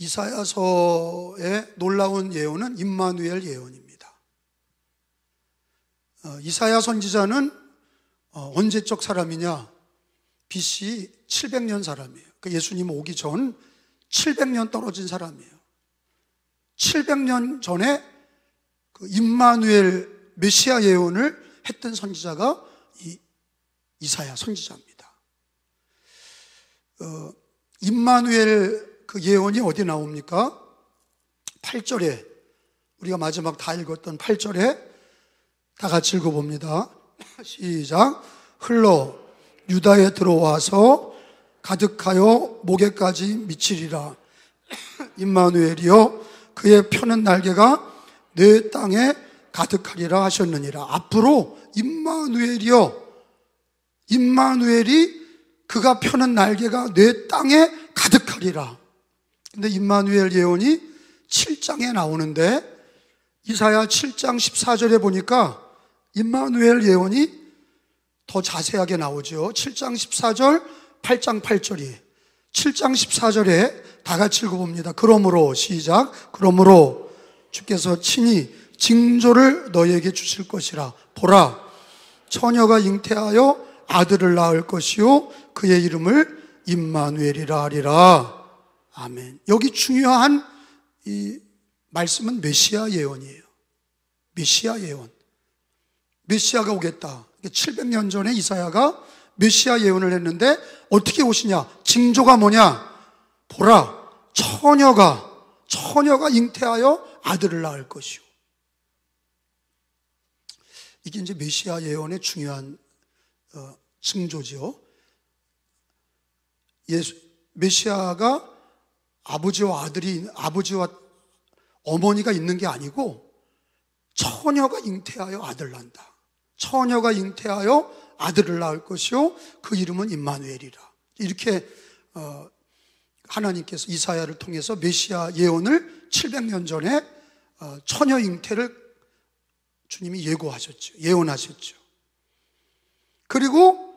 이사야서의 놀라운 예언은 임마누엘 예언입니다. 이사야 선지자는 언제적 사람이냐? BC 700년 사람이에요. 예수님 오기 전 700년 떨어진 사람이에요. 700년 전에 그 임마누엘 메시아 예언을 했던 선지자가 이사야 선지자입니다. 임마누엘 그 예언이 어디 나옵니까? 8절에, 우리가 마지막 다 읽었던 8절에 다 같이 읽어봅니다. 시작. 흘러 유다에 들어와서 가득하여 목에까지 미치리라. 임마누엘이여 그의 펴는 날개가 내 땅에 가득하리라 하셨느니라. 앞으로 임마누엘이 그가 펴는 날개가 내 땅에 가득하리라. 근데 임마누엘 예언이 7장에 나오는데 이사야 7장 14절에 보니까 임마누엘 예언이 더 자세하게 나오죠. 7장 14절, 8장 8절이 7장 14절에 다 같이 읽어봅니다. 그러므로 시작. 그러므로 주께서 친히 징조를 너희에게 주실 것이라. 보라, 처녀가 잉태하여 아들을 낳을 것이요 그의 이름을 임마누엘이라 하리라. 아멘. 여기 중요한 이 말씀은 메시아 예언이에요. 메시아 예언. 메시아가 오겠다. 700년 전에 이사야가 메시아 예언을 했는데 어떻게 오시냐? 징조가 뭐냐? 보라, 처녀가 잉태하여 아들을 낳을 것이요. 이게 이제 메시아 예언의 중요한 징조죠. 메시아가 아버지와 어머니가 있는 게 아니고 처녀가 잉태하여 아들을 낳는다. 처녀가 잉태하여 아들을 낳을 것이요 그 이름은 임마누엘이라. 이렇게 하나님께서 이사야를 통해서 메시아 예언을 700년 전에 처녀 잉태를 주님이 예언하셨죠. 그리고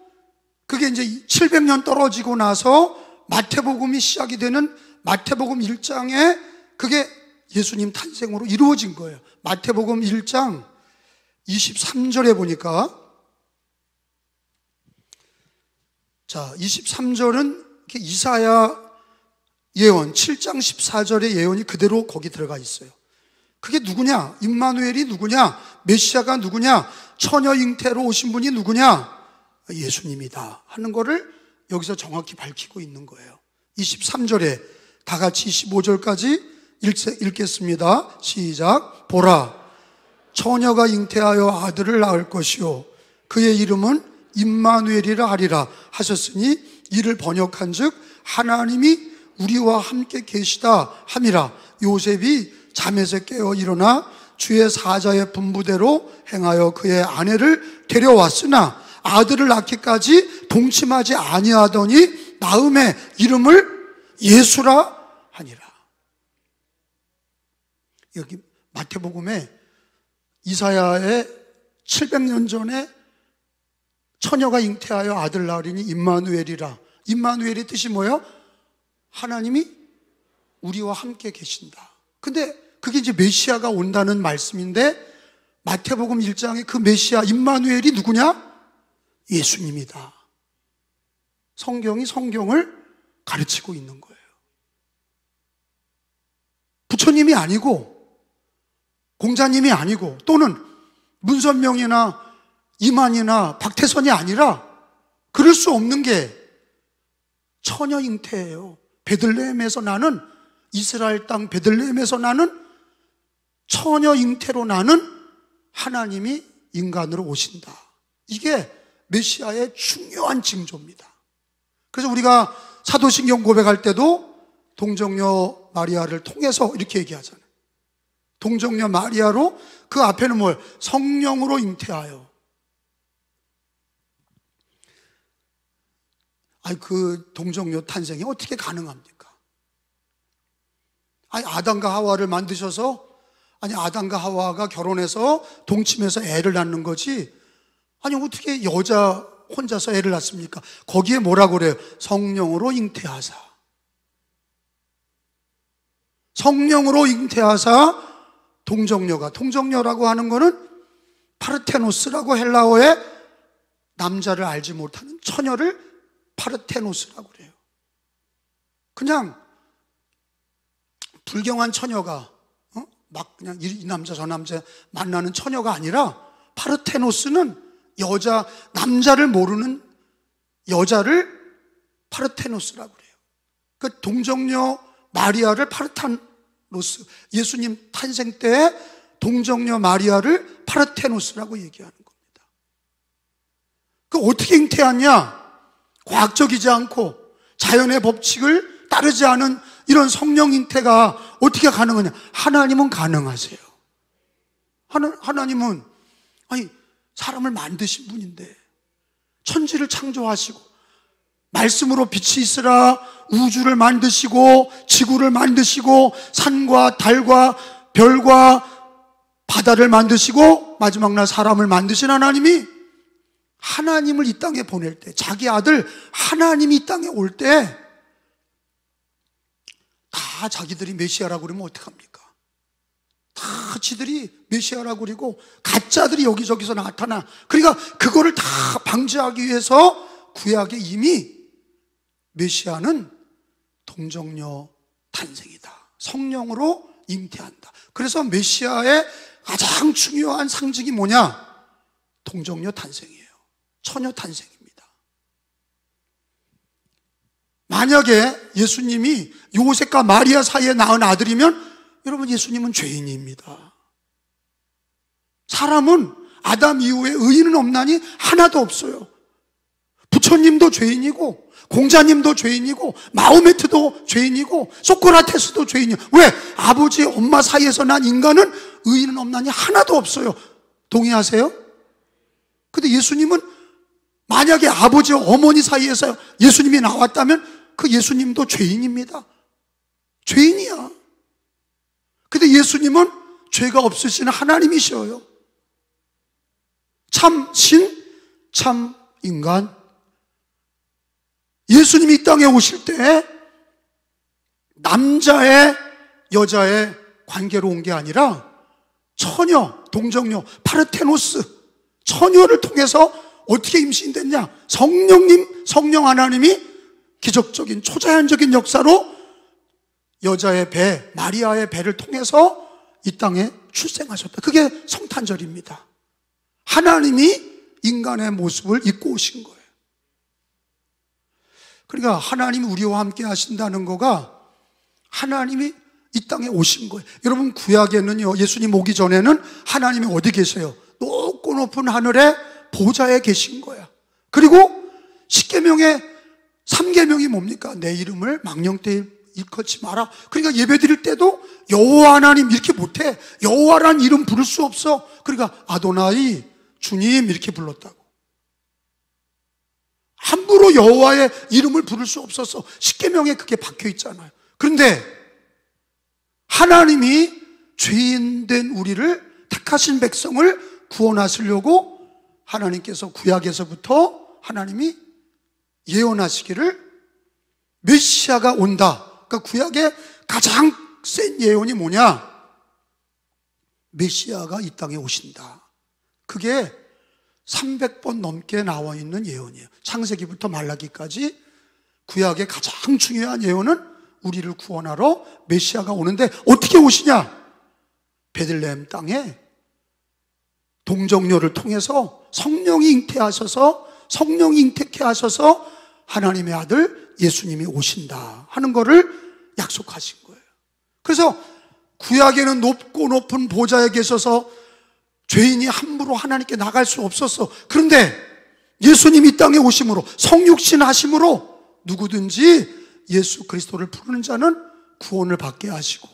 그게 이제 700년 떨어지고 나서 마태복음이 시작이 되는 마태복음 1장에 그게 예수님 탄생으로 이루어진 거예요. 마태복음 1장 23절에 보니까, 자, 23절은 이사야 예언 7장 14절의 예언이 그대로 거기 들어가 있어요. 그게 누구냐? 임마누엘이 누구냐? 메시아가 누구냐? 처녀 잉태로 오신 분이 누구냐? 예수님이다 하는 거를 여기서 정확히 밝히고 있는 거예요. 23절에 다 같이 25절까지 읽겠습니다. 시작. 보라, 처녀가 잉태하여 아들을 낳을 것이요 그의 이름은 임마누엘이라 하리라 하셨으니 이를 번역한 즉 하나님이 우리와 함께 계시다 함이라. 요셉이 잠에서 깨어 일어나 주의 사자의 분부대로 행하여 그의 아내를 데려왔으나 아들을 낳기까지 동침하지 아니하더니 나음의 이름을 예수라 하니라. 여기 마태복음에 이사야의 700년 전에 처녀가 잉태하여 아들 낳으리니 임마누엘이라. 임마누엘의 뜻이 뭐예요? 하나님이 우리와 함께 계신다. 근데 그게 이제 메시아가 온다는 말씀인데 마태복음 1장에 그 메시아 임마누엘이 누구냐? 예수님이다. 성경이 성경을 가르치고 있는 거예요. 부처님이 아니고 공자님이 아니고 또는 문선명이나 이만이나 박태선이 아니라 그럴 수 없는 게 처녀 잉태예요. 베들레헴에서 나는, 이스라엘 땅 베들레헴에서 나는 처녀 잉태로 나는 하나님이 인간으로 오신다. 이게 메시아의 중요한 징조입니다. 그래서 우리가 사도신경 고백할 때도 동정녀 마리아를 통해서 이렇게 얘기하잖아요. 동정녀 마리아로, 그 앞에는 뭘? 성령으로 잉태하여. 아니, 그 동정녀 탄생이 어떻게 가능합니까? 아니, 아담과 하와를 만드셔서, 아니, 아담과 하와가 결혼해서 동침해서 애를 낳는 거지. 아니, 어떻게 여자 혼자서 애를 낳습니까? 거기에 뭐라고 그래요? 성령으로 잉태하사. 성령으로 잉태하사 동정녀라고 하는 거는 파르테노스라고 헬라어에 남자를 알지 못하는 처녀를 파르테노스라고 그래요. 그냥 불경한 처녀가 막 그냥 이 남자 저 남자 만나는 처녀가 아니라 파르테노스는 남자를 모르는 여자를 파르테노스라고 그래요. 그 동정녀 마리아를 파르테노스, 예수님 탄생 때 동정녀 마리아를 파르테노스라고 얘기하는 겁니다. 그 어떻게 잉태하냐? 과학적이지 않고 자연의 법칙을 따르지 않은 이런 성령 잉태가 어떻게 가능하냐? 하나님은 가능하세요. 하나님은 사람을 만드신 분인데 천지를 창조하시고 말씀으로 빛이 있으라 우주를 만드시고 지구를 만드시고 산과 달과 별과 바다를 만드시고 마지막 날 사람을 만드신 하나님을 이 땅에 보낼 때, 자기 아들 하나님이 이 땅에 올 때 다 자기들이 메시아라고 그러면 어떡합니까? 다 지들이 메시아라고 그러고 가짜들이 여기저기서 나타나. 그러니까 그거를 다 방지하기 위해서 구약에 이미 메시아는 동정녀 탄생이다, 성령으로 잉태한다. 그래서 메시아의 가장 중요한 상징이 뭐냐? 동정녀 탄생이에요. 처녀 탄생입니다. 만약에 예수님이 요셉과 마리아 사이에 낳은 아들이면 여러분, 예수님은 죄인입니다. 사람은 아담 이후에 의인은 없나니 하나도 없어요. 부처님도 죄인이고 공자님도 죄인이고 마호메트도 죄인이고 소크라테스도 죄인이에요. 왜? 아버지 엄마 사이에서 난 인간은 의인은 없나니 하나도 없어요. 동의하세요? 근데 예수님은 만약에 아버지와 어머니 사이에서 예수님이 나왔다면 그 예수님도 죄인입니다. 죄인이야. 근데 예수님은 죄가 없으신 하나님이셔요. 참 신, 참 인간. 예수님이 이 땅에 오실 때 남자의 여자의 관계로 온 게 아니라 처녀, 동정녀, 파르테노스, 처녀를 통해서 어떻게 임신됐냐? 성령 하나님이 기적적인 초자연적인 역사로 여자의 배, 마리아의 배를 통해서 이 땅에 출생하셨다. 그게 성탄절입니다. 하나님이 인간의 모습을 입고 오신 거예요. 그러니까 하나님이 우리와 함께 하신다는 거가 하나님이 이 땅에 오신 거예요. 여러분, 구약에는요, 예수님 오기 전에는 하나님이 어디 계세요? 높고 높은 하늘에 보좌에 계신 거야. 그리고 십계명의 3계명이 뭡니까? 내 이름을 망령되이 일컫지 마라. 그러니까 예배 드릴 때도 여호와 하나님 이렇게 못해. 여호와라는 이름 부를 수 없어. 그러니까 아도나이, 주님 이렇게 불렀다고. 함부로 여호와의 이름을 부를 수 없어서 십계명에 그게 박혀 있잖아요. 그런데 하나님이 죄인된 우리를, 택하신 백성을 구원하시려고 하나님께서 구약에서부터 하나님이 예언하시기를 메시아가 온다. 그러니까 구약의 가장 센 예언이 뭐냐? 메시아가 이 땅에 오신다. 그게 300번 넘게 나와 있는 예언이에요. 창세기부터 말라기까지 구약의 가장 중요한 예언은 우리를 구원하러 메시아가 오는데 어떻게 오시냐? 베들레헴 땅에 동정녀를 통해서 성령이 잉태하셔서, 성령이 잉태케 하셔서 하나님의 아들 예수님이 오신다 하는 거를 약속하신 거예요. 그래서 구약에는 높고 높은 보좌에 계셔서 죄인이 함부로 하나님께 나갈 수 없었어. 그런데 예수님이 이 땅에 오심으로, 성육신 하심으로 누구든지 예수 그리스도를 부르는 자는 구원을 받게 하시고,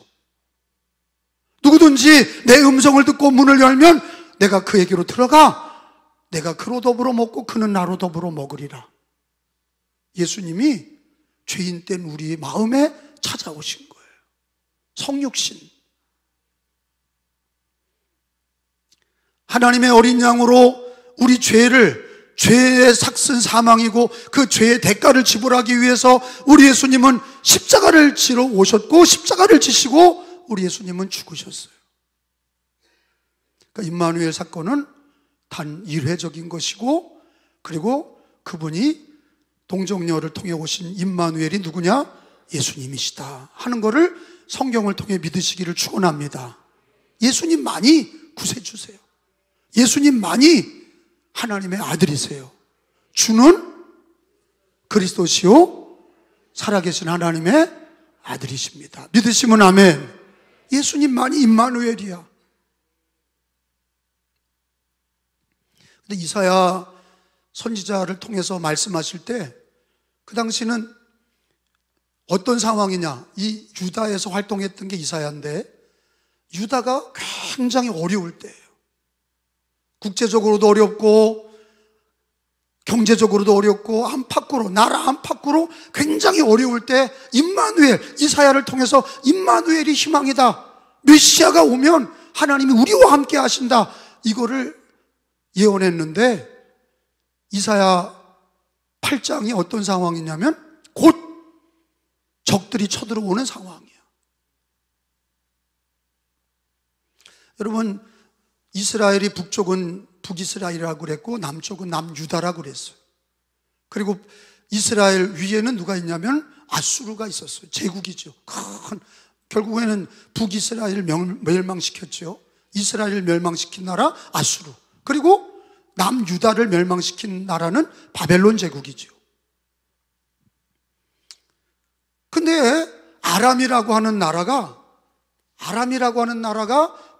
누구든지 내 음성을 듣고 문을 열면 내가 그에게로 들어가 내가 그로 더불어 먹고 그는 나로 더불어 먹으리라. 예수님이 죄인 된 우리의 마음에 찾아오신 거예요. 성육신. 하나님의 어린 양으로 우리 죄의 삭슨 사망이고 그 죄의 대가를 지불하기 위해서 우리 예수님은 십자가를 지러 오셨고, 십자가를 지시고 우리 예수님은 죽으셨어요. 그러니까 임마누엘 사건은 단 일회적인 것이고, 그리고 그분이 동정녀를 통해 오신 임마누엘이 누구냐? 예수님이시다 하는 것을 성경을 통해 믿으시기를 축원합니다. 예수님만이 구세주세요. 예수님만이 하나님의 아들이세요. 주는 그리스도시요 살아계신 하나님의 아들이십니다. 믿으시면 아멘. 예수님만이 임마누엘이야. 근데 이사야 선지자를 통해서 말씀하실 때 그 당시는 어떤 상황이냐? 이 유다에서 활동했던 게 이사야인데, 유다가 굉장히 어려울 때예요. 국제적으로도 어렵고 경제적으로도 어렵고 나라 안팎으로 굉장히 어려울 때 임마누엘, 이사야를 통해서 임마누엘이 희망이다, 메시아가 오면 하나님이 우리와 함께 하신다, 이거를 예언했는데, 이사야 8장이 어떤 상황이냐면 곧 적들이 쳐들어오는 상황이에요. 여러분, 이스라엘이 북쪽은 북이스라엘이라고 그랬고 남쪽은 남유다라고 그랬어요. 그리고 이스라엘 위에는 누가 있냐면 아수르가 있었어요. 제국이죠. 결국에는 북이스라엘을 멸망시켰죠. 이스라엘을 멸망시킨 나라 아수르, 그리고 남유다를 멸망시킨 나라는 바벨론 제국이죠. 근데 아람이라고 하는 나라가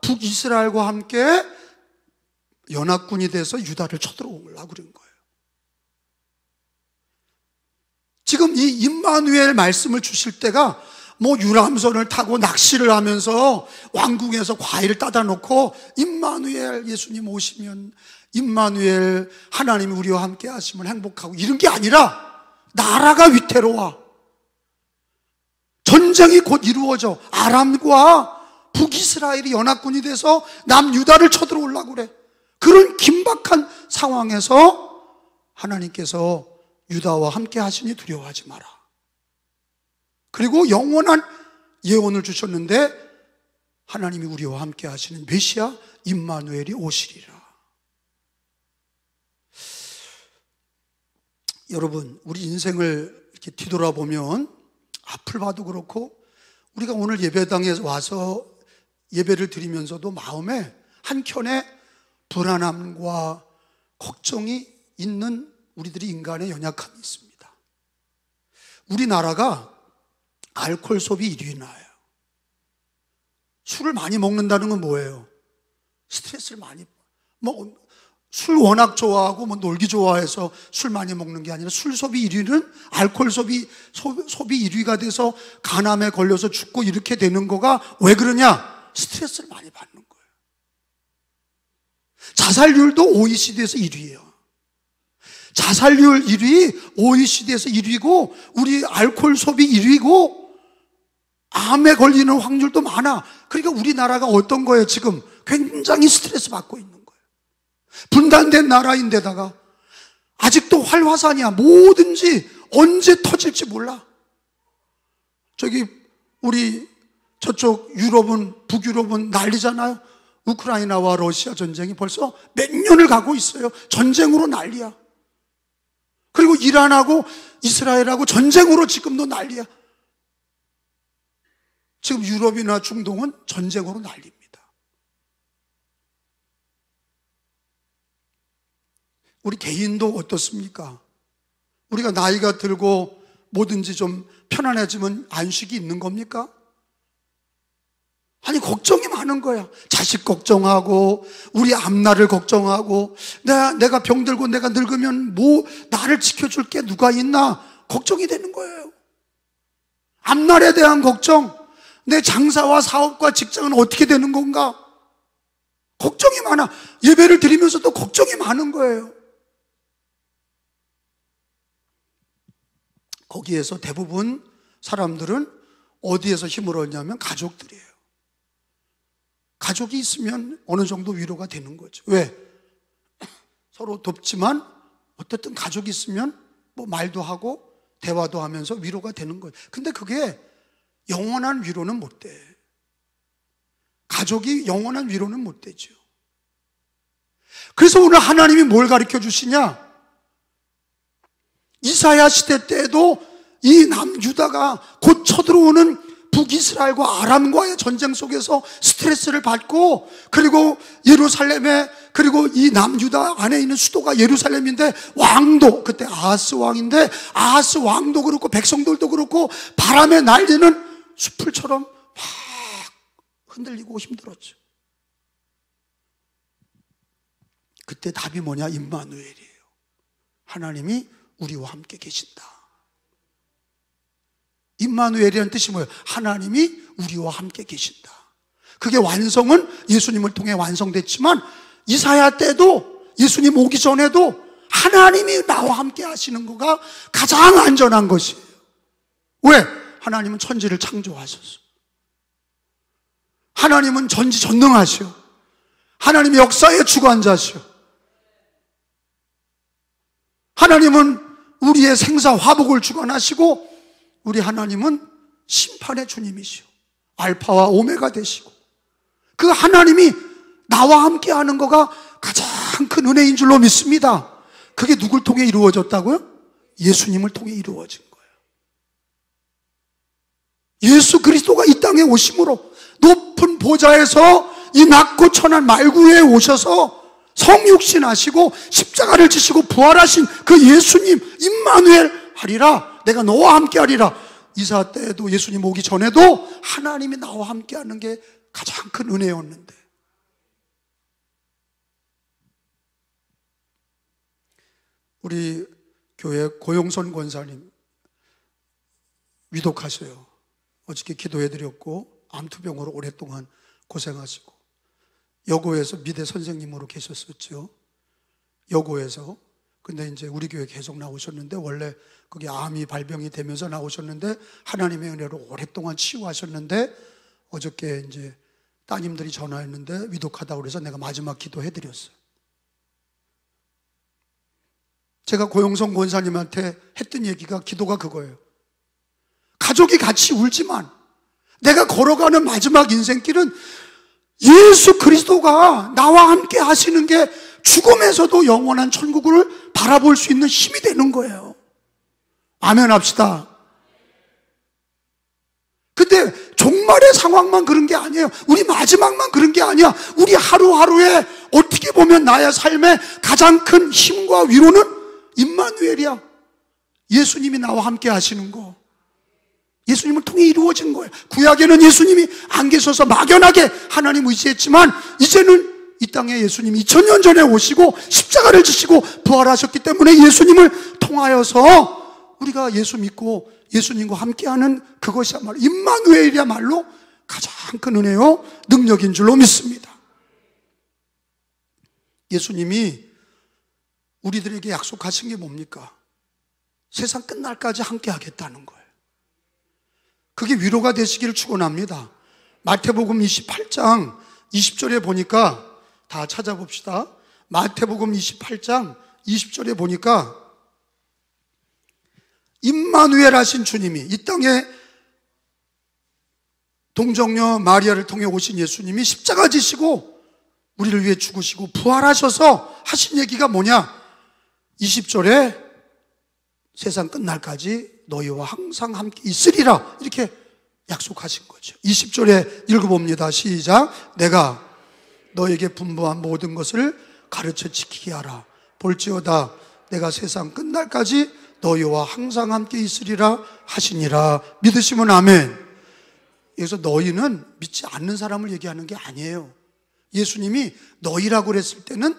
북이스라엘과 함께 연합군이 돼서 유다를 쳐들어오려고 그런 거예요. 지금 이 임마누엘 말씀을 주실 때가 뭐 유람선을 타고 낚시를 하면서 왕궁에서 과일을 따다 놓고 임마누엘, 예수님 오시면 임마누엘, 하나님이 우리와 함께 하시면 행복하고, 이런 게 아니라 나라가 위태로워. 전쟁이 곧 이루어져. 아람과 북이스라엘이 연합군이 돼서 남유다를 쳐들어오려고 그래. 그런 긴박한 상황에서 하나님께서 유다와 함께 하시니 두려워하지 마라. 그리고 영원한 예언을 주셨는데, 하나님이 우리와 함께 하시는 메시아 임마누엘이 오시리라. 여러분, 우리 인생을 이렇게 뒤돌아보면 앞을 봐도 그렇고, 우리가 오늘 예배당에 와서 예배를 드리면서도 마음에 한켠에 불안함과 걱정이 있는 우리들이 인간의 연약함이 있습니다. 우리나라가 알코올 소비 1위 나요. 술을 많이 먹는다는 건 뭐예요? 스트레스를 많이, 술 워낙 좋아하고 놀기 좋아해서 술 많이 먹는 게 아니라, 술 소비 1위는 알코올 소비 1위가 돼서 간암에 걸려서 죽고 이렇게 되는 거가 왜 그러냐? 스트레스를 많이 받는 거예요. 자살률도 OECD에서 1위예요. 자살률 1위, OECD에서 1위고, 우리 알코올 소비 1위고, 암에 걸리는 확률도 많아. 그러니까 우리나라가 어떤 거예요? 지금 굉장히 스트레스 받고 있는 거예요. 분단된 나라인데다가 아직도 활화산이야. 뭐든지 언제 터질지 몰라. 우리 저쪽 유럽은, 북유럽은 난리잖아요. 우크라이나와 러시아 전쟁이 벌써 몇 년을 가고 있어요. 전쟁으로 난리야. 그리고 이란하고 이스라엘하고 전쟁으로 지금도 난리야. 지금 유럽이나 중동은 전쟁으로 난립니다. 우리 개인도 어떻습니까? 우리가 나이가 들고 뭐든지 좀 편안해지면 안식이 있는 겁니까? 아니, 걱정이 많은 거야. 자식 걱정하고, 우리 앞날을 걱정하고, 내가 병들고 내가 늙으면 나를 지켜줄 게 누가 있나? 걱정이 되는 거예요. 앞날에 대한 걱정, 내 장사와 사업과 직장은 어떻게 되는 건가? 걱정이 많아. 예배를 드리면서도 걱정이 많은 거예요. 거기에서 대부분 사람들은 어디에서 힘을 얻냐면 가족들이에요. 가족이 있으면 어느 정도 위로가 되는 거죠. 왜? 서로 돕지만 어쨌든 가족이 있으면 말도 하고 대화도 하면서 위로가 되는 거예요. 근데 그게 영원한 위로는 못 돼. 가족이 영원한 위로는 못 되죠. 그래서 오늘 하나님이 뭘 가르쳐 주시냐? 이사야 시대 때에도 이 남유다가 곧 쳐들어오는 북이스라엘과 아람과의 전쟁 속에서 스트레스를 받고, 그리고 예루살렘에, 그리고 이 남유다 안에 있는 수도가 예루살렘인데, 왕도 그때 아하스 왕인데, 아하스 왕도 그렇고 백성들도 그렇고 바람에 날리는 수풀처럼 막 흔들리고 힘들었죠. 그때 답이 뭐냐? 임마누엘이에요. 하나님이 우리와 함께 계신다. 임마누엘이라는 뜻이 뭐예요? 하나님이 우리와 함께 계신다. 그게 완성은 예수님을 통해 완성됐지만, 이사야 때도, 예수님 오기 전에도 하나님이 나와 함께 하시는 거가 가장 안전한 것이에요. 왜? 하나님은 천지를 창조하셨어. 하나님은 전지전능하시오. 하나님이 역사의 주관자시오. 하나님은 우리의 생사 화복을 주관하시고, 우리 하나님은 심판의 주님이시오. 알파와 오메가 되시고, 그 하나님이 나와 함께 하는 거가 가장 큰 은혜인 줄로 믿습니다. 그게 누굴 통해 이루어졌다고요? 예수님을 통해 이루어진 거예요. 예수 그리스도가 이 땅에 오심으로 높은 보좌에서 이 낮고 천한 말구 위에 오셔서 성육신 하시고 십자가를 지시고 부활하신 그 예수님, 임마누엘 하리라, 내가 너와 함께 하리라. 이사 때에도, 예수님 오기 전에도 하나님이 나와 함께 하는 게 가장 큰 은혜였는데, 우리 교회 고용선 권사님 위독하셔요. 어저께 기도해드렸고, 암투병으로 오랫동안 고생하시고, 여고에서 미대 선생님으로 계셨었죠. 여고에서. 근데 이제 우리 교회 계속 나오셨는데, 원래 그게 암이 발병이 되면서 나오셨는데, 하나님의 은혜로 오랫동안 치유하셨는데, 어저께 이제 따님들이 전화했는데 위독하다고 그래서 내가 마지막 기도해드렸어요. 제가 고용성 권사님한테 했던 얘기가, 기도가 그거예요. 가족이 같이 울지만 내가 걸어가는 마지막 인생길은 예수 그리스도가 나와 함께 하시는 게 죽음에서도 영원한 천국을 바라볼 수 있는 힘이 되는 거예요. 아멘 합시다. 근데 종말의 상황만 그런 게 아니에요. 우리 마지막만 그런 게 아니야. 우리 하루하루에 어떻게 보면 나의 삶의 가장 큰 힘과 위로는 임마누엘이야. 예수님이 나와 함께 하시는 거, 예수님을 통해 이루어진 거예요. 구약에는 예수님이 안 계셔서 막연하게 하나님 의지했지만, 이제는 이 땅에 예수님이 2000년 전에 오시고 십자가를 지시고 부활하셨기 때문에 예수님을 통하여서 우리가 예수 믿고 예수님과 함께하는 그것이야말로 임마누엘이야말로 가장 큰 은혜요 능력인 줄로 믿습니다. 예수님이 우리들에게 약속하신 게 뭡니까? 세상 끝날까지 함께 하겠다는 거예요. 그게 위로가 되시기를 축원합니다. 마태복음 28장 20절에 보니까, 다 찾아봅시다. 마태복음 28장 20절에 보니까 임마누엘 하신 주님이, 이 땅에 동정녀 마리아를 통해 오신 예수님이 십자가 지시고 우리를 위해 죽으시고 부활하셔서 하신 얘기가 뭐냐? 20절에 세상 끝날까지 너희와 항상 함께 있으리라, 이렇게 약속하신 거죠. 20절에 읽어봅니다. 시작. 내가 너에게 분부한 모든 것을 가르쳐 지키게 하라. 볼지어다 내가 세상 끝날까지 너희와 항상 함께 있으리라 하시니라. 믿으시면 아멘. 여기서 너희는 믿지 않는 사람을 얘기하는 게 아니에요. 예수님이 너희라고 그랬을 때는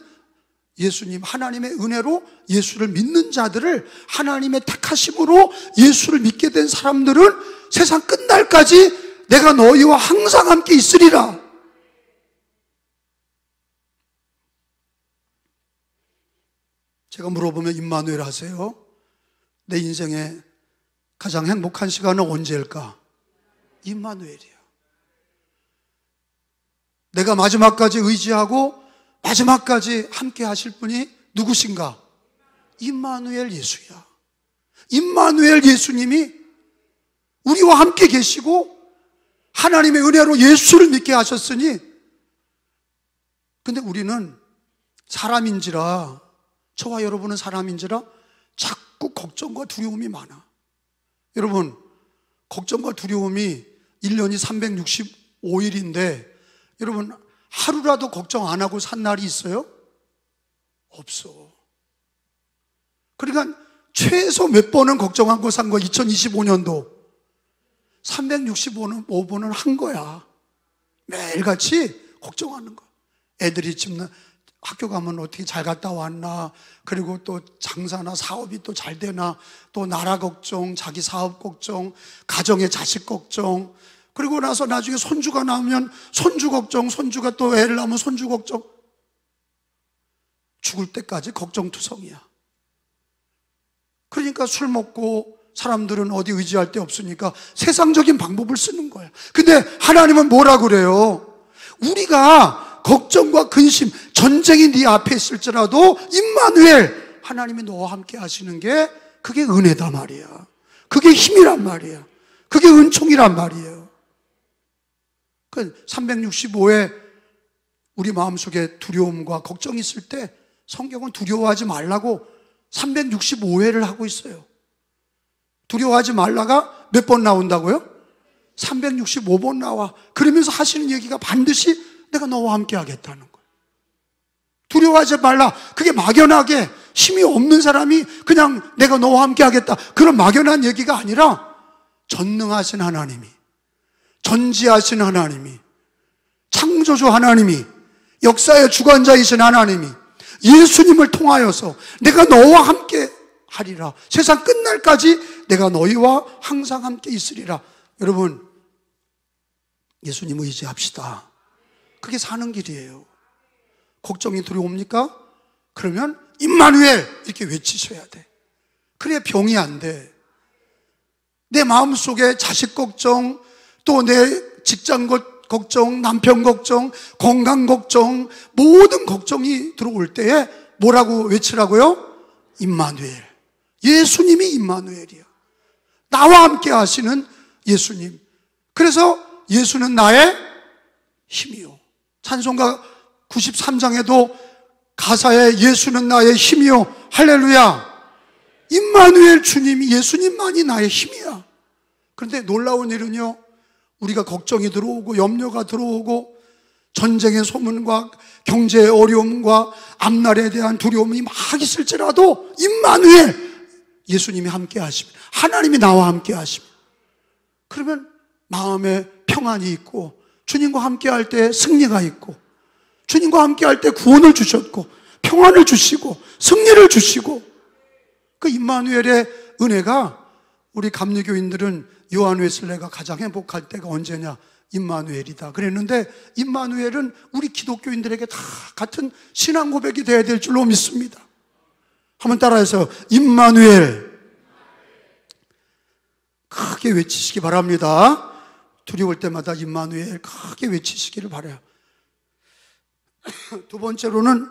예수님, 하나님의 은혜로 예수를 믿는 자들을, 하나님의 택하심으로 예수를 믿게 된 사람들은 세상 끝날까지 내가 너희와 항상 함께 있으리라. 제가 물어보면 임마누엘 하세요? 내 인생에 가장 행복한 시간은 언제일까? 임마누엘이야. 내가 마지막까지 의지하고 마지막까지 함께 하실 분이 누구신가? 임마누엘 예수야. 임마누엘 예수님이 우리와 함께 계시고 하나님의 은혜로 예수를 믿게 하셨으니, 근데 우리는 사람인지라, 저와 여러분은 사람인지라 자꾸 걱정과 두려움이 많아. 여러분, 걱정과 두려움이 1년이 365일인데 여러분 하루라도 걱정 안 하고 산 날이 있어요? 없어. 그러니까 최소 몇 번은 걱정하고 산 거야. 2025년도 365번은 한 거야. 매일같이 걱정하는 거야. 애들이 집 학교 가면 어떻게 잘 갔다 왔나, 그리고 또 장사나 사업이 또 잘 되나, 또 나라 걱정, 자기 사업 걱정, 가정의 자식 걱정, 그리고 나서 나중에 손주가 나오면 손주 걱정, 손주가 또 애를 낳으면 손주 걱정. 죽을 때까지 걱정투성이야. 그러니까 술 먹고 사람들은 어디 의지할 데 없으니까 세상적인 방법을 쓰는 거야. 근데 하나님은 뭐라 그래요? 우리가 걱정과 근심, 전쟁이 네 앞에 있을지라도 임마누엘, 하나님이 너와 함께 하시는 게 그게 은혜다 말이야. 그게 힘이란 말이야. 그게 은총이란 말이에요. 그 365에 우리 마음속에 두려움과 걱정이 있을 때 성경은 두려워하지 말라고 365회를 하고 있어요. 두려워하지 말라가 몇 번 나온다고요? 365번 나와. 그러면서 하시는 얘기가 반드시 내가 너와 함께 하겠다는 거예요. 두려워하지 말라. 그게 막연하게 힘이 없는 사람이 그냥 내가 너와 함께 하겠다, 그런 막연한 얘기가 아니라 전능하신 하나님이, 전지하신 하나님이, 창조주 하나님이, 역사의 주관자이신 하나님이 예수님을 통하여서 내가 너와 함께 하리라, 세상 끝날까지 내가 너희와 항상 함께 있으리라. 여러분, 예수님 의지합시다. 그게 사는 길이에요. 걱정이 들어옵니까? 그러면 임마누엘 이렇게 외치셔야 돼. 그래야 병이 안 돼. 내 마음속에 자식 걱정, 또 내 직장 걱정, 남편 걱정, 건강 걱정, 모든 걱정이 들어올 때에 뭐라고 외치라고요? 임마누엘. 예수님이 임마누엘이야. 나와 함께 하시는 예수님. 그래서 예수는 나의 힘이요. 찬송가 93장에도 가사에 예수는 나의 힘이요, 할렐루야, 임마누엘 주님이, 예수님만이 나의 힘이야. 그런데 놀라운 일은요, 우리가 걱정이 들어오고 염려가 들어오고 전쟁의 소문과 경제의 어려움과 앞날에 대한 두려움이 막 있을지라도 임마누엘, 예수님이 함께 하시면, 하나님이 나와 함께 하시면, 그러면 마음에 평안이 있고, 주님과 함께 할 때 승리가 있고, 주님과 함께 할 때 구원을 주셨고, 평안을 주시고, 승리를 주시고, 그 임마누엘의 은혜가, 우리 감리교인들은 요한 웨슬레가 가장 행복할 때가 언제냐? 임마누엘이다 그랬는데, 임마누엘은 우리 기독교인들에게 다 같은 신앙 고백이 돼야 될 줄로 믿습니다. 한번 따라해서 임마누엘 크게 외치시기 바랍니다. 두려울 때마다 임마누엘 크게 외치시기를 바라요. 두 번째로는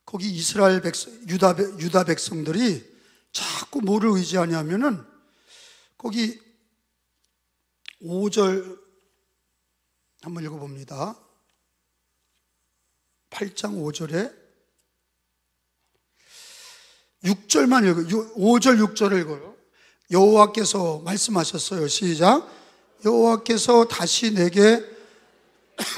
거기 이스라엘 백성, 유다 백성들이 자꾸 뭐를 의지하냐면은 거기 5절 한번 읽어봅니다. 8장 5절에 6절만 읽어요. 5절 6절을 읽어요. 여호와께서 말씀하셨어요. 시작. 여호와께서 다시 내게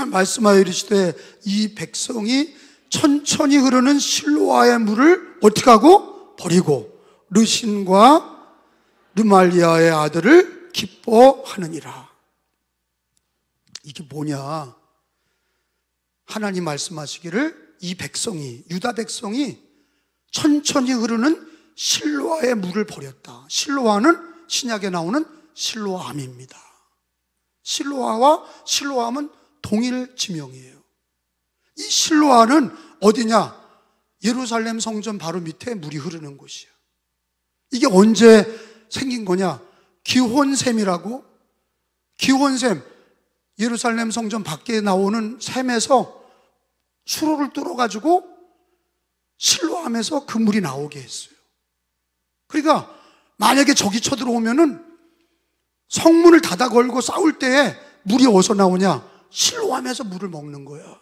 말씀하여 이르시되 이 백성이 천천히 흐르는 실로아의 물을 어떻게 하고? 버리고 르신과 르말리아의 아들을 기뻐하느니라. 이게 뭐냐? 하나님 말씀하시기를 이 백성이, 유다 백성이 천천히 흐르는 실로아의 물을 버렸다. 실로아는 신약에 나오는 실로암입니다. 실로아와 실로암은 동일 지명이에요. 이 실로아는 어디냐? 예루살렘 성전 바로 밑에 물이 흐르는 곳이야. 이게 언제 생긴 거냐? 기혼샘이라고, 기혼샘, 예루살렘 성전 밖에 나오는 샘에서 수로를 뚫어가지고 실로암에서 그 물이 나오게 했어요. 그러니까 만약에 적이 쳐들어오면은 성문을 닫아 걸고 싸울 때에 물이 어디서 나오냐? 실로암에서 물을 먹는 거야.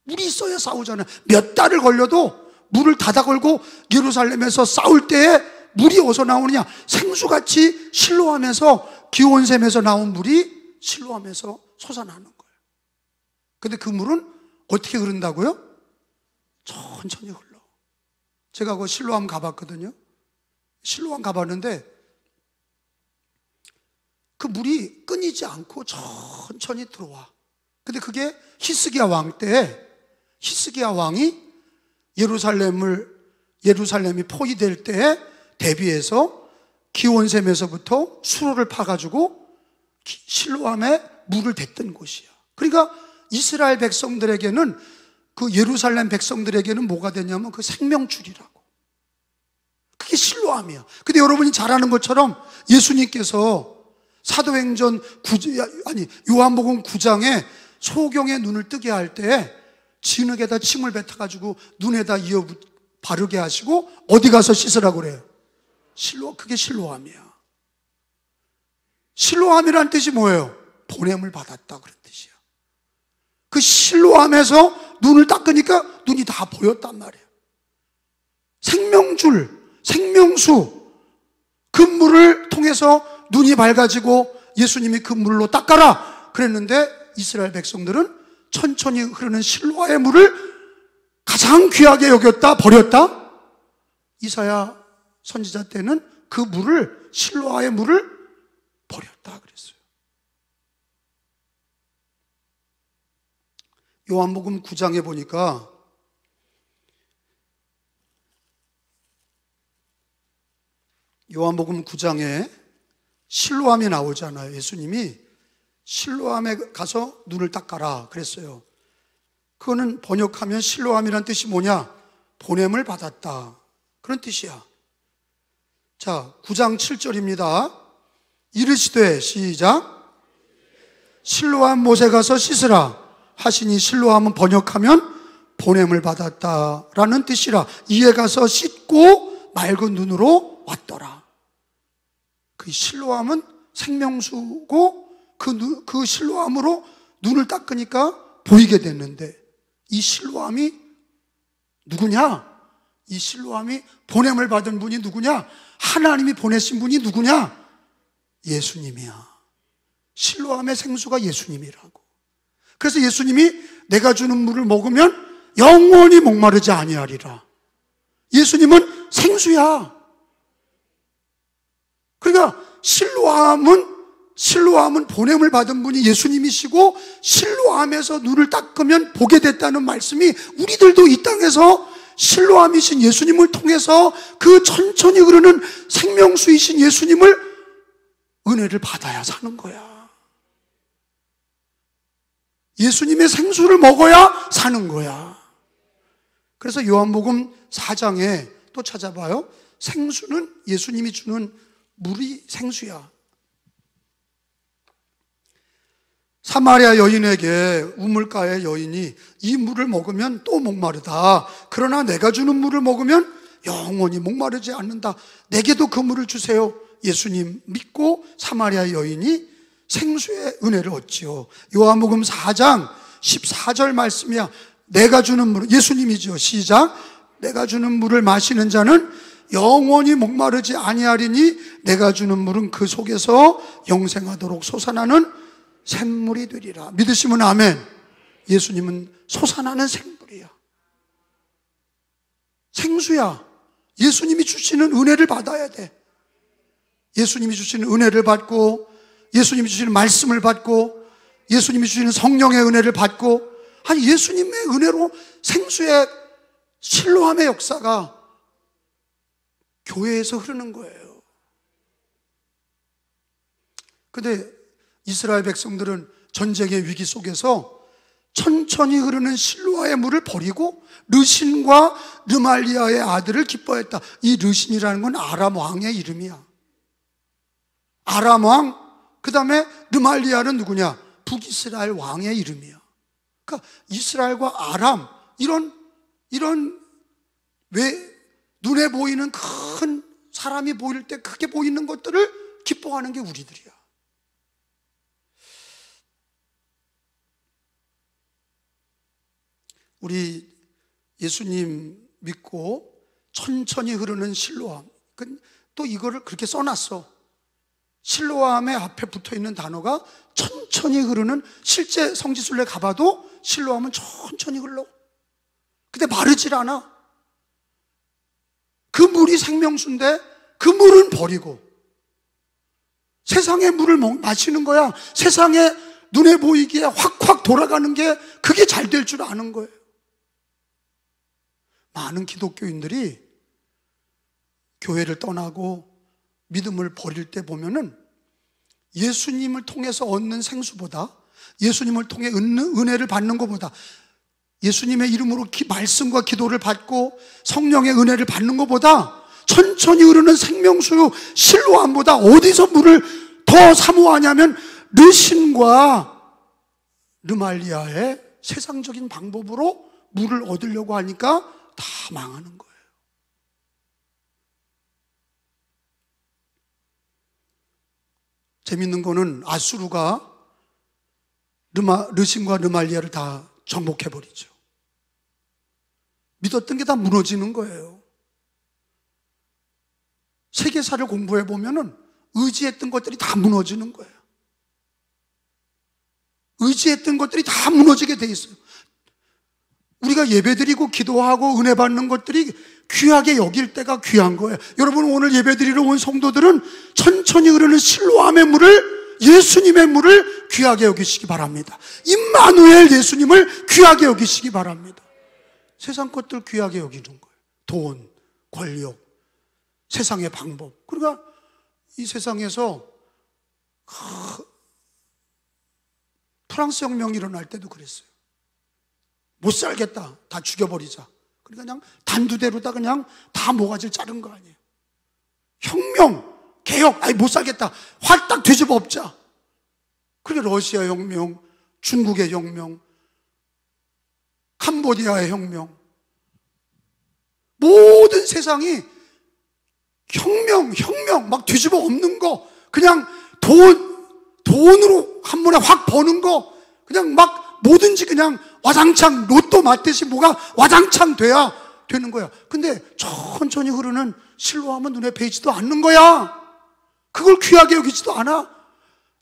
물이 있어야 싸우잖아요. 몇 달을 걸려도 물을 닫아 걸고 예루살렘에서 싸울 때에 물이 어디서 나오느냐? 생수같이 실로암에서, 기온샘에서 나온 물이 실로암에서 솟아나는 거예요. 근데 그 물은 어떻게 흐른다고요? 천천히 흘러. 제가 그 실로암 가봤거든요. 실로암 가봤는데 그 물이 끊이지 않고 천천히 들어와. 근데 그게 히스기야 왕 때, 히스기야 왕이 예루살렘이 포위될 때에 대비해서 기온샘에서부터 수로를 파가지고 실로암에 물을 댔던 곳이야. 그러니까 이스라엘 백성들에게는, 그 예루살렘 백성들에게는 뭐가 되냐면 그 생명줄이라고. 그게 실로암이야. 근데 여러분이 잘 아는 것처럼 예수님께서 사도행전 요한복음 9장에 소경의 눈을 뜨게 할 때 진흙에다 침을 뱉어가지고 눈에다 이어 바르게 하시고 어디 가서 씻으라고 그래요? 그게 실로암이야. 실로암이란 뜻이 뭐예요? 보냄을 받았다 그런 뜻이야. 그 실로암에서 눈을 닦으니까 눈이 다 보였단 말이에요. 생명줄, 생명수, 그 물을 통해서 눈이 밝아지고 예수님이 그 물로 닦아라 그랬는데 이스라엘 백성들은 천천히 흐르는 실로암의 물을 가장 귀하게 여겼다, 버렸다? 이사야 선지자 때는 그 물을, 실로암의 물을 버렸다 그랬어요. 요한복음 9장에 보니까 요한복음 9장에 실로암이 나오잖아요. 예수님이 실로암에 가서 눈을 닦아라 그랬어요. 그거는 번역하면 실로암이란 뜻이 뭐냐? 보냄을 받았다 그런 뜻이야. 자, 9장 7절입니다. 이르시되, 시작, 실로암 못에 가서 씻으라 하시니, 실로암은 번역하면 보냄을 받았다라는 뜻이라. 이에 가서 씻고 맑은 눈으로 왔더라. 그 실로암은 생명수고 그 실로암으로 눈을 닦으니까 보이게 됐는데, 이 실로암이 누구냐? 이 실로암이 보냄을 받은 분이 누구냐? 하나님이 보내신 분이 누구냐? 예수님이야. 실로암의 생수가 예수님이라고. 그래서 예수님이 내가 주는 물을 먹으면 영원히 목마르지 아니하리라. 예수님은 생수야. 그러니까 실로암은 보냄을 받은 분이 예수님이시고, 실로암에서 눈을 닦으면 보게 됐다는 말씀이, 우리들도 이 땅에서 실로암이신 예수님을 통해서 그 천천히 흐르는 생명수이신 예수님을 은혜를 받아야 사는 거야. 예수님의 생수를 먹어야 사는 거야. 그래서 요한복음 4장에 또 찾아봐요. 생수는 예수님이 주는 물이 생수야. 사마리아 여인에게 우물가의 여인이 이 물을 먹으면 또 목마르다. 그러나 내가 주는 물을 먹으면 영원히 목마르지 않는다. 내게도 그 물을 주세요. 예수님 믿고 사마리아 여인이 생수의 은혜를 얻지요. 요한복음 4장 14절 말씀이야. 내가 주는 물, 예수님이죠. 시작. 내가 주는 물을 마시는 자는 영원히 목마르지 아니하리니 내가 주는 물은 그 속에서 영생하도록 솟아나는 샘물이 되리라. 믿으시면 아멘. 예수님은 솟아나는 샘물이야. 생수야. 예수님이 주시는 은혜를 받아야 돼. 예수님이 주시는 은혜를 받고, 예수님이 주시는 말씀을 받고, 예수님이 주시는 성령의 은혜를 받고, 아니 예수님의 은혜로 생수의 실로암의 역사가 교회에서 흐르는 거예요. 근데 이스라엘 백성들은 전쟁의 위기 속에서 천천히 흐르는 실로암의 물을 버리고 르신과 르말리아의 아들을 기뻐했다. 이 르신이라는 건 아람 왕의 이름이야. 아람 왕, 그 다음에 르말리아는 누구냐? 북이스라엘 왕의 이름이야. 그러니까 이스라엘과 아람, 이런 왜 눈에 보이는 큰 사람이 보일 때 크게 보이는 것들을 기뻐하는 게 우리들이야. 우리 예수님 믿고 천천히 흐르는 실로암, 또 이거를 그렇게 써놨어. 실로암의 앞에 붙어있는 단어가 천천히 흐르는, 실제 성지순례 가봐도 실로암은 천천히 흘러. 근데 마르질 않아. 그 물이 생명수인데 그 물은 버리고 세상의 물을 마시는 거야. 세상에 눈에 보이기에 확확 돌아가는 게 그게 잘 될 줄 아는 거예요. 많은 기독교인들이 교회를 떠나고 믿음을 버릴 때 보면은 예수님을 통해서 얻는 생수보다, 예수님을 통해 은혜를 받는 것보다, 예수님의 이름으로 말씀과 기도를 받고 성령의 은혜를 받는 것보다 천천히 흐르는 생명수 실로암보다 어디서 물을 더 사모하냐면 르신과 르말리아의 세상적인 방법으로 물을 얻으려고 하니까 다 망하는 거예요. 재밌는 거는 아수르가 르신과 르말리아를 다 정복해버리죠. 믿었던 게 다 무너지는 거예요. 세계사를 공부해 보면은 의지했던 것들이 다 무너지는 거예요. 의지했던 것들이 다 무너지게 돼 있어요. 우리가 예배드리고 기도하고 은혜 받는 것들이 귀하게 여길 때가 귀한 거예요. 여러분, 오늘 예배드리러 온 성도들은 천천히 흐르는 실로암의 물을, 예수님의 물을 귀하게 여기시기 바랍니다. 임마누엘 예수님을 귀하게 여기시기 바랍니다. 세상 것들 귀하게 여기는 거예요. 돈, 권력, 세상의 방법. 그러니까 이 세상에서 프랑스 혁명이 일어날 때도 그랬어요. 못 살겠다, 다 죽여버리자. 그러니까 그냥 단두대로다 그냥 다 모가지를 자른 거 아니에요. 혁명, 개혁, 못 살겠다, 활딱 뒤집어 엎자. 그게 러시아 혁명, 중국의 혁명, 캄보디아의 혁명, 모든 세상이 혁명 막 뒤집어 엎는 거, 그냥 돈으로 한 번에 확 버는 거, 그냥 막 뭐든지 그냥 와장창 로또 맞듯이 뭐가 와장창 돼야 되는 거야. 근데 천천히 흐르는 실로암은 눈에 뵈지도 않는 거야. 그걸 귀하게 여기지도 않아.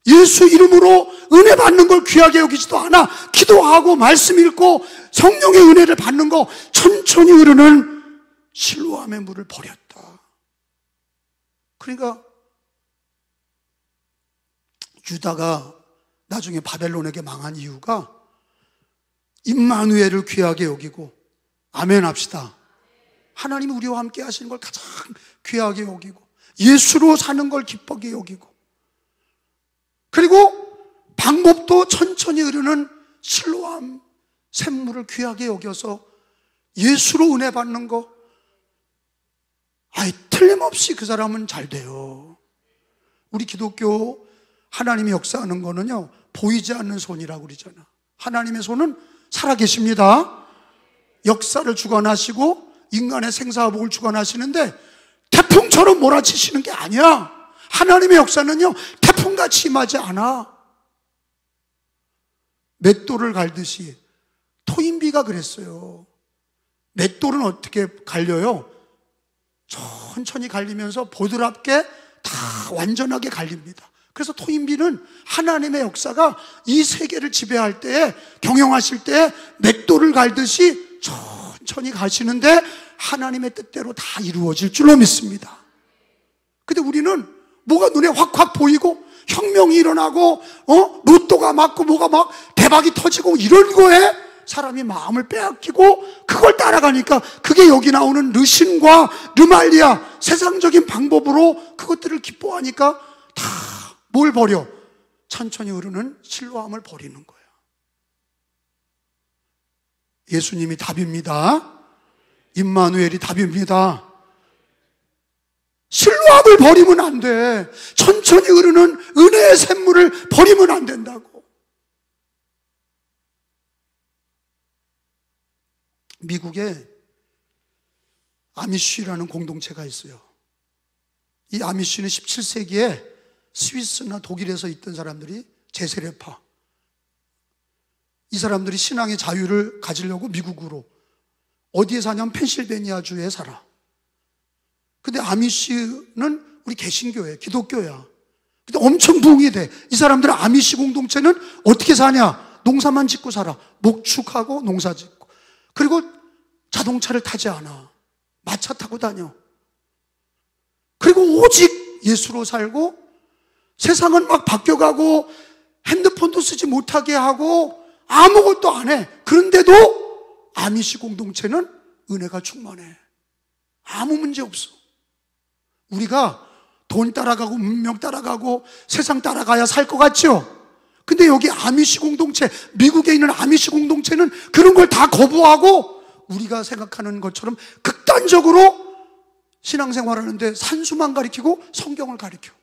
예수 이름으로 은혜 받는 걸 귀하게 여기지도 않아. 기도하고 말씀 읽고 성령의 은혜를 받는 거, 천천히 흐르는 실로암의 물을 버렸다. 그러니까 유다가 나중에 바벨론에게 망한 이유가 임마누엘을 귀하게 여기고, 아멘 합시다. 하나님이 우리와 함께 하시는 걸 가장 귀하게 여기고, 예수로 사는 걸 기쁘게 여기고, 그리고 방법도 천천히 흐르는 실로암 샘물을 귀하게 여겨서 예수로 은혜 받는 거, 틀림없이 그 사람은 잘 돼요. 우리 기독교 하나님이 역사하는 거는요, 보이지 않는 손이라고 그러잖아. 하나님의 손은 살아계십니다. 역사를 주관하시고 인간의 생사복을 주관하시는데 태풍처럼 몰아치시는 게 아니야. 하나님의 역사는요, 태풍같이 임하지 않아. 맷돌을 갈듯이. 토인비가 그랬어요. 맷돌은 어떻게 갈려요? 천천히 갈리면서 보드랍게 다 완전하게 갈립니다. 그래서 토인비는 하나님의 역사가 이 세계를 지배할 때에, 경영하실 때에 맷돌을 갈듯이 천천히 가시는데 하나님의 뜻대로 다 이루어질 줄로 믿습니다. 근데 우리는 뭐가 눈에 확확 보이고 혁명이 일어나고 로또가 맞고 뭐가 막 대박이 터지고 이런 거에 사람이 마음을 빼앗기고 그걸 따라가니까, 그게 여기 나오는 르신과 르말리아 세상적인 방법으로 그것들을 기뻐하니까 다 뭘 버려? 천천히 흐르는 실로암을 버리는 거야. 예수님이 답입니다. 임마누엘이 답입니다. 실로암을 버리면 안 돼. 천천히 흐르는 은혜의 샘물을 버리면 안 된다고. 미국에 아미쉬라는 공동체가 있어요. 이 아미쉬는 17세기에 스위스나 독일에서 있던 사람들이 제세례파, 이 사람들이 신앙의 자유를 가지려고 미국으로, 어디에 사냐면 펜실베니아주에 살아. 근데 아미시는 우리 개신교회, 기독교야. 근데 엄청 부흥이 돼. 이 사람들은 아미시 공동체는 어떻게 사냐? 농사만 짓고 살아. 목축하고 농사 짓고. 그리고 자동차를 타지 않아. 마차 타고 다녀. 그리고 오직 예수로 살고, 세상은 막 바뀌어가고 핸드폰도 쓰지 못하게 하고 아무것도 안 해. 그런데도 아미시 공동체는 은혜가 충만해. 아무 문제 없어. 우리가 돈 따라가고 문명 따라가고 세상 따라가야 살 것 같죠? 근데 여기 아미시 공동체, 미국에 있는 아미시 공동체는 그런 걸 다 거부하고 우리가 생각하는 것처럼 극단적으로 신앙생활 하는데 산수만 가르치고 성경을 가르쳐.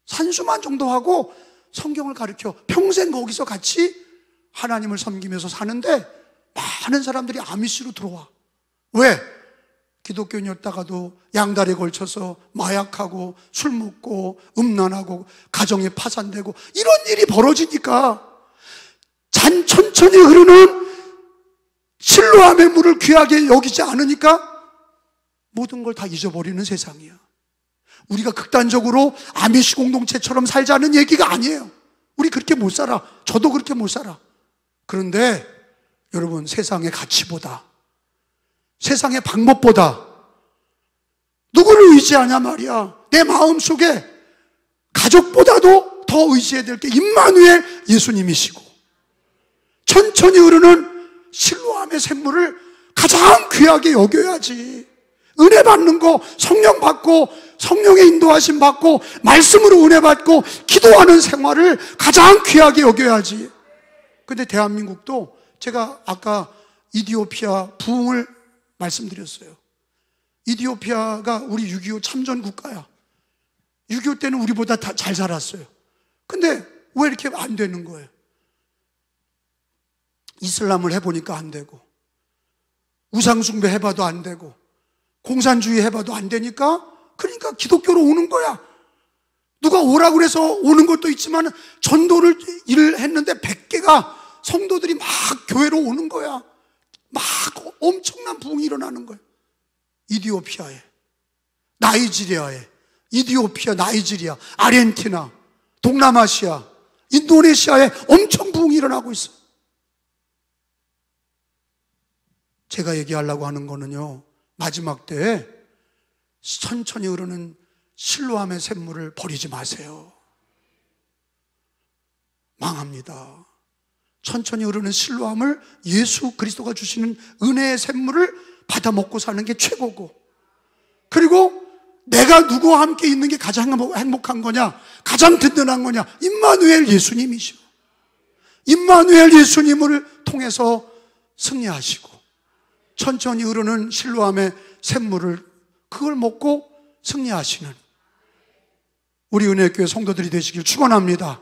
산수만 정도 하고 성경을 가르쳐. 평생 거기서 같이 하나님을 섬기면서 사는데 많은 사람들이 아미시로 들어와. 왜? 기독교인이었다가도 양다리에 걸쳐서 마약하고 술 먹고 음란하고 가정이 파산되고 이런 일이 벌어지니까 천천히 흐르는 실로암의 물을 귀하게 여기지 않으니까 모든 걸 다 잊어버리는 세상이야. 우리가 극단적으로 아미시 공동체처럼 살자는 얘기가 아니에요. 우리 그렇게 못 살아. 저도 그렇게 못 살아. 그런데 여러분, 세상의 가치보다, 세상의 방법보다 누구를 의지하냐 말이야. 내 마음속에 가족보다도 더 의지해야 될 게 임마누엘 예수님이시고, 천천히 흐르는 실로암의 샘물을 가장 귀하게 여겨야지. 은혜 받는 거, 성령 받고 성령의 인도하심 받고 말씀으로 은혜 받고 기도하는 생활을 가장 귀하게 여겨야지. 근데 대한민국도, 제가 아까 이디오피아 부흥을 말씀드렸어요. 이디오피아가 우리 6.25 참전 국가야. 6.25 때는 우리보다 다 잘 살았어요. 근데 왜 이렇게 안 되는 거예요? 이슬람을 해보니까 안 되고, 우상숭배 해봐도 안 되고, 공산주의 해봐도 안 되니까, 그러니까 기독교로 오는 거야. 누가 오라고 그래서 오는 것도 있지만 전도를 일을 했는데 100개가 성도들이 막 교회로 오는 거야. 막 엄청난 부흥이 일어나는 거야. 이디오피아에, 나이지리아에, 이디오피아, 나이지리아, 아르헨티나, 동남아시아, 인도네시아에 엄청 부흥이 일어나고 있어요. 제가 얘기하려고 하는 거는요, 마지막 때에 천천히 흐르는 실로암의 샘물을 버리지 마세요. 망합니다. 천천히 흐르는 실로암을, 예수 그리스도가 주시는 은혜의 샘물을 받아 먹고 사는 게 최고고, 그리고 내가 누구와 함께 있는 게 가장 행복한 거냐, 가장 든든한 거냐, 임마누엘 예수님이시오. 임마누엘 예수님을 통해서 승리하시고 천천히 흐르는 실로암의 샘물을, 그걸 먹고 승리하시는 우리 은혜교회 성도들이 되시길 축원합니다.